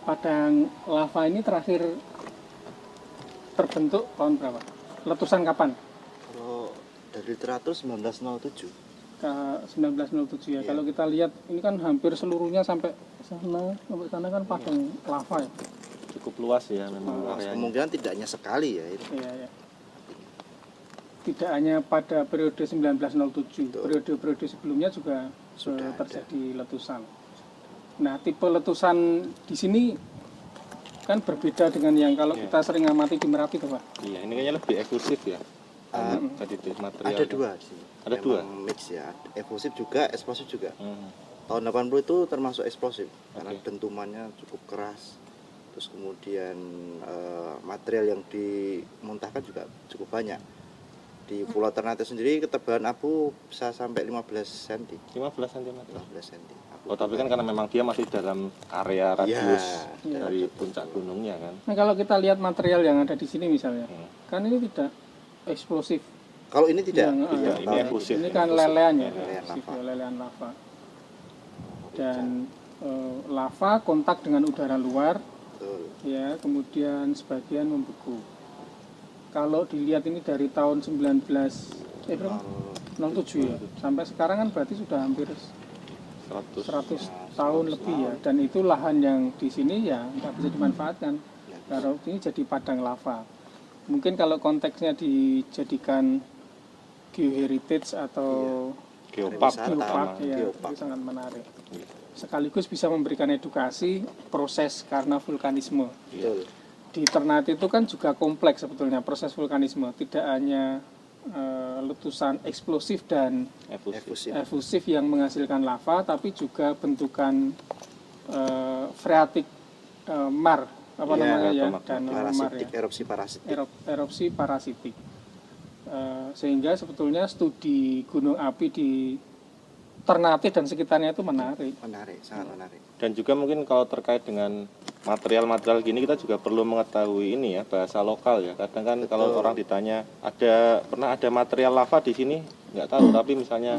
padang lava ini terakhir terbentuk tahun berapa? Letusan kapan? Kalau dari literatur 1907. Ke 1907 ya. Iya. Kalau kita lihat ini kan hampir seluruhnya sampai sana kan padang lava ya. Cukup luas ya memang Mas, areanya. kemungkinan tidak hanya sekali ya ini. Iya, ya. Tidak hanya pada periode 1907, Betul. periode-periode sebelumnya juga Sudah terjadi letusan. Nah, tipe letusan di sini kan berbeda dengan yang kalau Iya. kita sering amati di Merapi, tuh Pak. Iya, ini kayaknya lebih eksklusif ya. Tadi itu material. Ada dua di sini. Ada Memang dua? Mix ya, efusif juga, eksplosif juga. Hmm. Tahun 80 itu termasuk eksplosif karena Oke. dentumannya cukup keras. Terus kemudian material yang dimuntahkan juga cukup banyak. Di Pulau Ternate sendiri ketebalan abu bisa sampai 15 cm. 15 cm. 15 cm. Oh, tapi kan karena memang dia masih dalam area radius Iya. dari puncak gunungnya kan. Nah, kalau kita lihat material yang ada di sini misalnya, Hmm. kan ini tidak eksplosif. Kalau ini tidak, Yang, Iya, ini tahun efusif. Ini kan lelean ya, Lelean lava. lelean lava. Dan lava kontak dengan udara luar, Betul. ya, kemudian sebagian membeku. Kalau dilihat ini dari tahun 1907 ya, sampai sekarang kan berarti sudah hampir 100. 100 tahun lebih ya. Dan itu lahan yang di sini ya nggak bisa dimanfaatkan. Karena ini jadi padang lava. Mungkin kalau konteksnya dijadikan geoheritage atau Geopark Wisata. geopark terutama. ya, Geopark. itu sangat menarik. Sekaligus bisa memberikan edukasi proses karena vulkanisme. Betul. Di Ternate itu kan juga kompleks sebetulnya proses vulkanisme, tidak hanya letusan eksplosif dan Efusif. Efusif. efusif yang menghasilkan lava, tapi juga bentukan freatik mar, apa Iya, namanya ya, atau dan mar ya, Parasitik, erupsi parasitik. erupsi parasitik. Sehingga sebetulnya studi gunung api di Ternate dan sekitarnya itu menarik. Menarik, sangat menarik. Dan juga mungkin kalau terkait dengan material-material gini kita juga perlu mengetahui ini ya, bahasa lokal ya. Kadang kan kalau orang ditanya pernah ada material lava di sini nggak tahu, tapi misalnya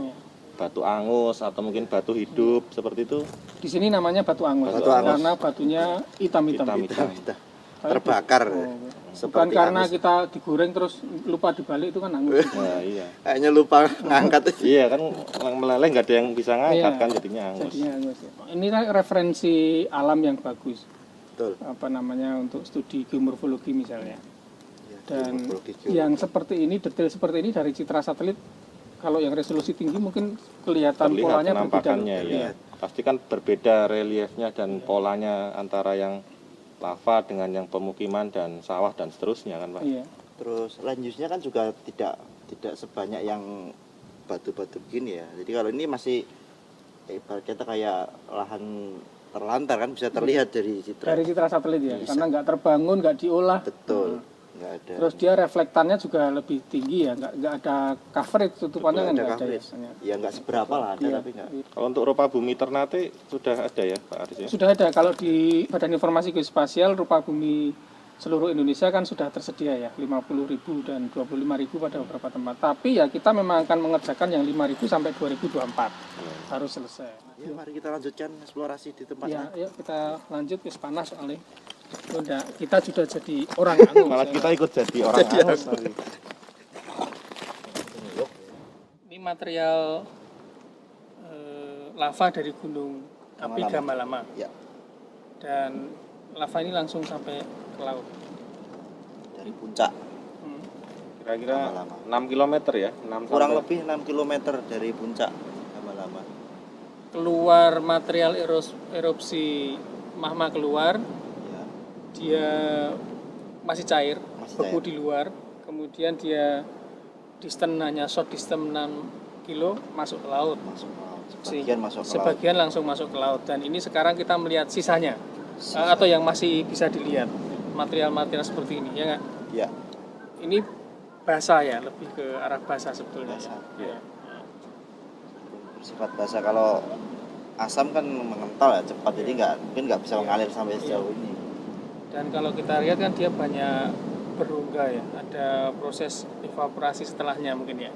batu angus atau mungkin batu hidup seperti itu. Di sini namanya batu angus, Batu angus. karena batunya hitam-hitam. Hitam-hitam. Kita terbakar. Bukan Seperti karena angus. kita digoreng terus lupa dibalik itu kan angus. Nah, iya. Kayaknya lupa ngangkat. Iya kan meleleh nggak ada yang bisa ngangkat Iya. kan jadinya angus. Jadinya angus. Ya. Ini kan referensi alam yang bagus. Betul. Apa namanya untuk studi geomorfologi misalnya. Ya, Dan geomorfologi, yang seperti ini, detail seperti ini dari citra satelit, kalau yang resolusi tinggi mungkin kelihatan Terlihat polanya berbeda. penampakannya ya. Iya. Pasti kan berbeda reliefnya dan polanya antara yang lava dengan yang pemukiman dan sawah dan seterusnya kan Pak. Iya. Terus lanjutnya kan juga tidak sebanyak yang batu-batu begini ya. Jadi kalau ini masih ibarat kata kayak lahan terlantar kan bisa terlihat dari citra. Dari citra satelit ya, Bisa. karena nggak terbangun, nggak diolah. Betul. Nggak ada. Terus dia reflektannya juga lebih tinggi ya, nggak ada cover tutupannya kan Nggak nggak ada ya. coverage. Ya nggak seberapa lah ada Iya. tapi nggak. Kalau untuk rupa bumi Ternate sudah ada ya Pak Aris ya? Sudah ada kalau di Badan Informasi Geospasial rupa bumi seluruh Indonesia kan sudah tersedia ya 50.000 dan 25.000 pada beberapa tempat. Tapi ya kita memang akan mengerjakan yang 5.000 sampai 2024 harus selesai. Ya mari kita lanjutkan eksplorasi di tempat Ya, lain. yuk kita lanjut ke panas soalnya. Udah, kita sudah jadi orang angus. Malah ya. kita ikut jadi orang angus. Ini material lava dari gunung api Gamalama. Ya, Dan lava ini langsung sampai ke laut. dari puncak. Hmm. Kira-kira Lama-lama. 6 km ya? 6 Kurang sampai- lebih 6 km dari puncak lama-lama. Keluar material erupsi magma keluar, Ya, dia masih cair, Masih beku cair. di luar, kemudian dia distance hanya short distance 6 kilo masuk ke laut. masuk ke laut. Si- Sebagian masuk ke laut. Sebagian langsung masuk ke laut, dan ini sekarang kita melihat sisanya atau yang masih bisa dilihat material-material seperti ini ya nggak? Ya, Ini basa ya, lebih ke arah basa sebetulnya. Basa. Ya. bersifat basah. Kalau asam kan mengental ya cepat, jadi mungkin nggak bisa mengalir sampai sejauh ini. Dan kalau kita lihat kan dia banyak berongga ya, ada proses evaporasi setelahnya mungkin ya.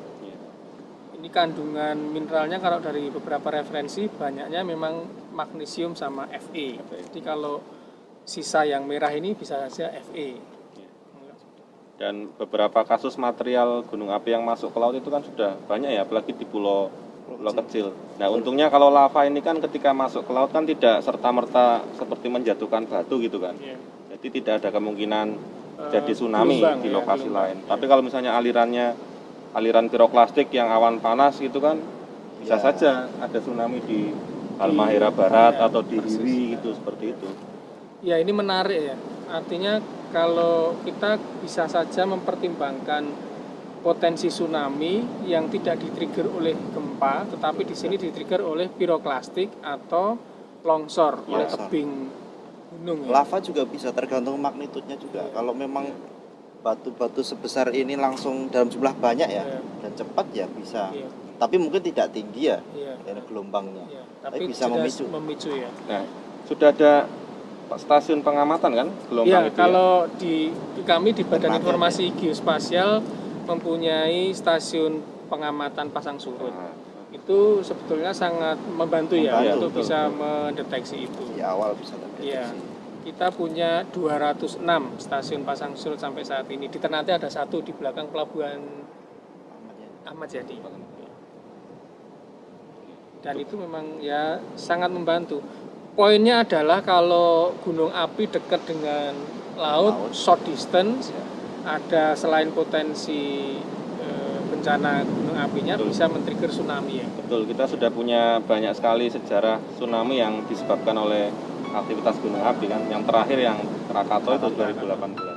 Ini kandungan mineralnya kalau dari beberapa referensi banyaknya memang magnesium sama Fe. Jadi kalau sisa yang merah ini bisa saja FE. Dan beberapa kasus material gunung api yang masuk ke laut itu kan sudah banyak ya, apalagi di pulau kecil. Nah, untungnya kalau lava ini kan ketika masuk ke laut kan tidak serta-merta seperti menjatuhkan batu gitu kan. Iya. Jadi tidak ada kemungkinan jadi tsunami gelombang, di ya, lokasi gelombang. lain. Tapi kalau misalnya aliran piroklastik yang awan panas gitu kan bisa Ya. saja ada tsunami di Halmahera Barat ya, atau di persis. Hiwi gitu, seperti itu. Ya, ini menarik ya. Artinya kalau kita bisa saja mempertimbangkan potensi tsunami yang tidak di-trigger oleh gempa, tetapi di sini di-trigger oleh piroklastik atau longsor oleh Longsor. tebing gunung ya. Lava juga bisa tergantung magnitudenya juga. Kalau memang batu-batu sebesar ini langsung dalam jumlah banyak ya Iya. dan cepat ya bisa. Iya. Tapi mungkin tidak tinggi ya Iya. gelombangnya. Ya, Tapi tapi bisa jelas memicu. ya. Nah, sudah ada stasiun pengamatan kan gelombang Ya, itu kalau di kami di Badan Tempatnya, Informasi Geospasial mempunyai stasiun pengamatan pasang surut. Nah, Itu sebetulnya sangat membantu ya Membantu, untuk betul, bisa betul. mendeteksi itu. Di awal bisa terdeteksi. Iya. Kita punya 206 stasiun pasang surut sampai saat ini. Di Ternate ada satu di belakang pelabuhan Ahmad Yani. Dan itu memang ya sangat membantu. Poinnya adalah kalau gunung api dekat dengan laut, short distance, ada selain potensi bencana gunung apinya Betul. bisa men-trigger tsunami ya. Betul, kita sudah punya banyak sekali sejarah tsunami yang disebabkan oleh aktivitas gunung api kan. Yang terakhir yang Krakatau itu 2018.